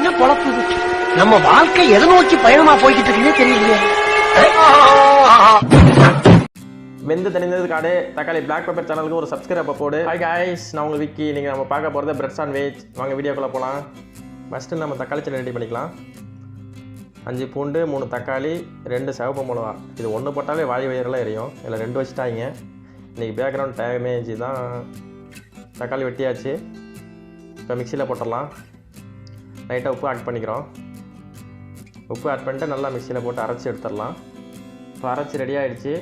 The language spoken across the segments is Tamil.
என்ன பொழப்பு நம்ம வாழ்க்கை எதை நோக்கி பயணமா போய்கிட்டு இருக்குன்னே தெரியலையே. வெந்து தணிந்தது காடு தக்காளி பிளாக் பெப்பர் சேனலுக்கு ஒரு சப்ஸ்கிரைப் போடு. ஹாய் காய்ஸ், நான் உங்கள் விக்கி. நீங்கள் நம்ம பார்க்க போகிறது பிரெட் சாண்ட்விச். வாங்க வீடியோக்குள்ளே போகலாம். ஃபஸ்ட்டு நம்ம தக்காளி சட்னி ரெடி பண்ணிக்கலாம். 5 பூண்டு, 3 தக்காளி, 2 சிவப்பு மிளகா. இது ஒன்று போட்டாலே வாய் வயிறெல்லாம் எரியும். இதில் 2 வச்சுட்டாங்க. இன்றைக்கி பேக்ரவுண்ட் டேமேஜ் தான். தக்காளி வெட்டியாச்சு. இப்போ மிக்சியில் போட்டுடலாம். லைட்டாக உப்பு ஆட் பண்ணிக்கிறோம். உப்பு ஆட் பண்ணிட்டு நல்லா மிக்சியில் போட்டு அரைச்சி எடுத்துடலாம். இப்போ அரைச்சி ரெடி ஆகிடுச்சு.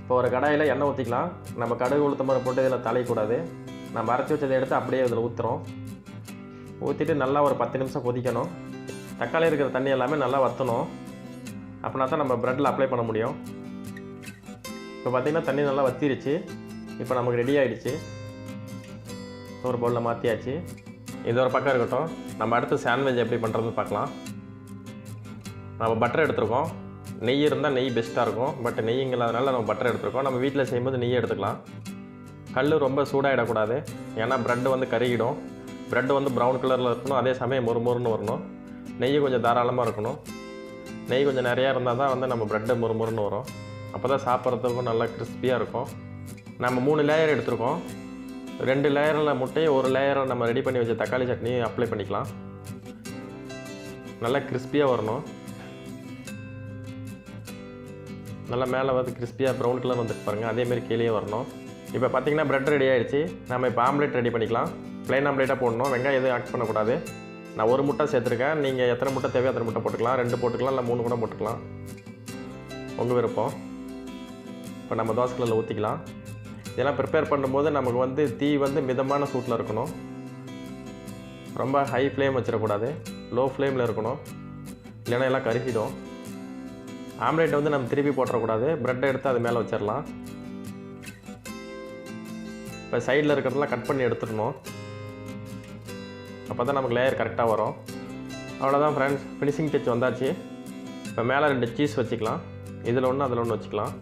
இப்போ ஒரு கடாயில் எண்ணெய் ஊற்றிக்கலாம். நம்ம கடுகு உளுத்தம் பருப்பு போட்டு இதில் தலையக்கூடாது. நம்ம அரைச்சி வச்சதை எடுத்து அப்படியே இதில் ஊற்றுறோம். ஊற்றிட்டு நல்லா ஒரு 10 நிமிஷம் கொதிக்கணும். தக்காளி இருக்கிற தண்ணி எல்லாமே நல்லா வற்றணும். அப்படின்னா தான் நம்ம ப்ரெட்டில் அப்ளை பண்ண முடியும். இப்போ பார்த்திங்கன்னா தண்ணி நல்லா வற்றிருச்சு. இப்போ நமக்கு ரெடி ஆகிடுச்சு. ஒரு பவுலில் மாற்றியாச்சு. இது ஒரு பக்கம் இருக்கட்டும். நம்ம அடுத்து சாண்ட்விச் எப்படி பண்ணுறதுன்னு பார்க்கலாம். நம்ம பட்டர் எடுத்துருக்கோம். நெய் இருந்தால் நெய் பெஸ்ட்டாக இருக்கும். பட் நெய் இல்லாதனால நம்ம பட்டர் எடுத்துருக்கோம். நம்ம வீட்டில் செய்யும்போது நெய் எடுத்துக்கலாம். கல் ரொம்ப சூடாகிடக்கூடாது. ஏன்னா ப்ரெட்டு வந்து கருகிடும். ப்ரெட்டு வந்து ப்ரௌன் கலரில் இருக்கணும். அதே சமயம் மொறுமொறுன்னு வரணும். நெய் கொஞ்சம் தாராளமாக இருக்கணும். நெய் கொஞ்சம் நிறையா இருந்தால் தான் வந்து நம்ம ப்ரெட்டு மொறுமொறுன்னு வரும். அப்போ தான் சாப்பிட்றதுக்கும் நல்லா கிறிஸ்பியாக இருக்கும். நம்ம 3 லேயர் எடுத்துருக்கோம். 2 லேயரில் முட்டையை 1 லேயரை நம்ம ரெடி பண்ணி வச்ச தக்காளி சட்னி அப்ளை பண்ணிக்கலாம். நல்லா கிறிஸ்பியாக வரணும். நல்லா மேலே வந்து கிறிஸ்பியாக ப்ரௌன் கலர் வந்துட்டு பாருங்கள். அதேமாரி கீழே வரணும். இப்போ பார்த்திங்கன்னா ப்ரெட் ரெடி ஆகிடுச்சு. நம்ம இப்போ ஆம்லேட் ரெடி பண்ணிக்கலாம். ப்ளைன் ஆம்லேட்டாக போடணும். வெங்காயம் எதுவும் ஆட் பண்ணக்கூடாது. நான் 1 முட்டை சேர்த்துருக்கேன். நீங்கள் எத்தனை முட்டை தேவையோ அத்தனை முட்டை போட்டுக்கலாம். 2 போட்டுக்கலாம், இல்லை 3 கூட போட்டுக்கலாம். உங்கள் விருப்பம். இப்போ நம்ம தோசைக்கல்லில் ஊற்றிக்கலாம். இதெல்லாம் ப்ரிப்பேர் பண்ணும்போது நமக்கு வந்து தீ வந்து மிதமான சூட்டில் இருக்கணும். ரொம்ப ஹை ஃப்ளேம் வச்சிடக்கூடாது. லோ ஃப்ளேமில் இருக்கணும். இல்லைன்னா எல்லாம் கருகிடும். ஆம்லேட் வந்து நம்ம திருப்பி போட்டுறக்கூடாது. ப்ரெட்டை எடுத்து அது மேலே வச்சிடலாம். இப்போ சைடில் இருக்கிறதெல்லாம் கட் பண்ணி எடுத்துடணும். அப்போ தான் நமக்கு லேயர் கரெக்டாக வரும். அவ்வளோதான் ஃப்ரெண்ட்ஸ், ஃபினிஷிங் டச் வந்தாச்சு. இப்போ மேலே 2 சீஸ் வச்சுக்கலாம். இதில் ஒன்று அதில் ஒன்று வச்சுக்கலாம்.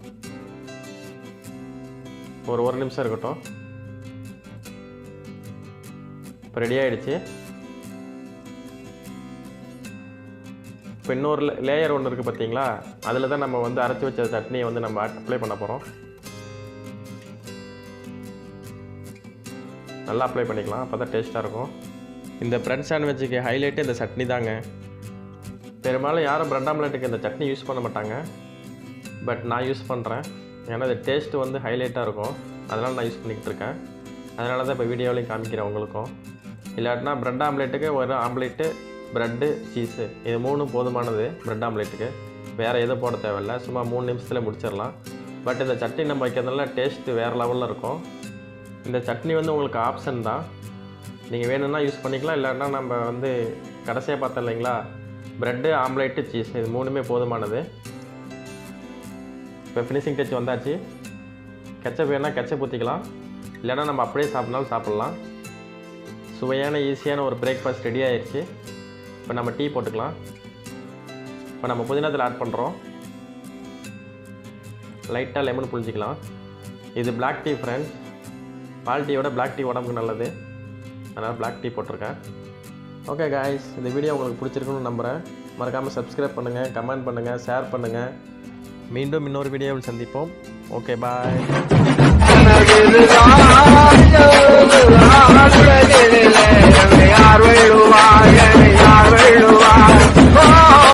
ஒரு 1 நிமிஷம் இருக்கட்டும். இப்போ ரெடி ஆகிடுச்சு. இப்போ இன்னொரு லேயர் ஒன்று இருக்குது பார்த்தீங்களா, அதில் தான் நம்ம வந்து அரைச்சி வச்ச சட்னியை வந்து நம்ம அப்ளை பண்ண போகிறோம். நல்லா அப்ளை பண்ணிக்கலாம். அப்போ தான் டேஸ்ட்டாக இருக்கும். இந்த ப்ரெட் சாண்ட்விச்சுக்கு ஹைலைட்டு இந்த சட்னி தாங்க. பெரும்பாலும் யாரும் ப்ரெட் ஆம்லேட்டுக்கு இந்த சட்னி யூஸ் பண்ண மாட்டாங்க. பட் நான் யூஸ் பண்ணுறேன். ஏன்னா இது டேஸ்ட்டு வந்து ஹைலைட்டாக இருக்கும். அதனால் நான் யூஸ் பண்ணிக்கிட்டு இருக்கேன். அதனால தான் இப்போ வீடியோவிலையும் காமிக்கிறேன் உங்களுக்கும். இல்லாட்டினா ப்ரெட் ஆம்லேட்டுக்கு ஒரு ஆம்லேட்டு, ப்ரெட்டு, சீஸு இது 3 போதுமானது ப்ரெட் ஆம்லேட்டுக்கு. வேறு எதுவும் போட தேவையில்லை. சும்மா 3 நிமிஷத்தில் முடிச்சிடலாம். பட் இந்த சட்னி நம்ம வைக்கிறதுனால டேஸ்ட்டு வேறு லெவலில் இருக்கும். இந்த சட்னி வந்து உங்களுக்கு ஆப்ஷன் தான். நீங்கள் வேணும்னா யூஸ் பண்ணிக்கலாம். இல்லாட்டினா நம்ம வந்து கடைசியாக பார்த்தோம் இல்லைங்களா, ப்ரெட்டு, ஆம்லேட்டு, சீஸ் இது 3மே போதுமானது. இப்போ ஃபினிஷிங் டச் வந்தாச்சு. கெச்சப் வேணால் கெச்சப் ஊற்றிக்கலாம். இல்லைனா நம்ம அப்படியே சாப்பிட்னாலும் சாப்பிட்லாம். சுவையான ஈஸியான ஒரு பிரேக்ஃபாஸ்ட் ரெடி ஆகிடுச்சு. இப்போ நம்ம டீ போட்டுக்கலாம். இப்போ நம்ம புதினாத்தில் ஆட் பண்ணுறோம். லைட்டாக லெமன் புளிஞ்சிக்கலாம். இது பிளாக் டீ ஃப்ரெண்ட்ஸ். பால் டீயோட பிளாக் டீ உடம்புக்கு நல்லது. அதனால் பிளாக் டீ போட்டிருக்கேன். ஓகே காய்ஸ், இந்த வீடியோ உங்களுக்கு பிடிச்சிருக்குன்னு நம்புகிறேன். மறக்காமல் சப்ஸ்கிரைப் பண்ணுங்கள், கமெண்ட் பண்ணுங்கள், ஷேர் பண்ணுங்கள். மீண்டும் இன்னொரு வீடியோவில் சந்திப்போம். Okay bye.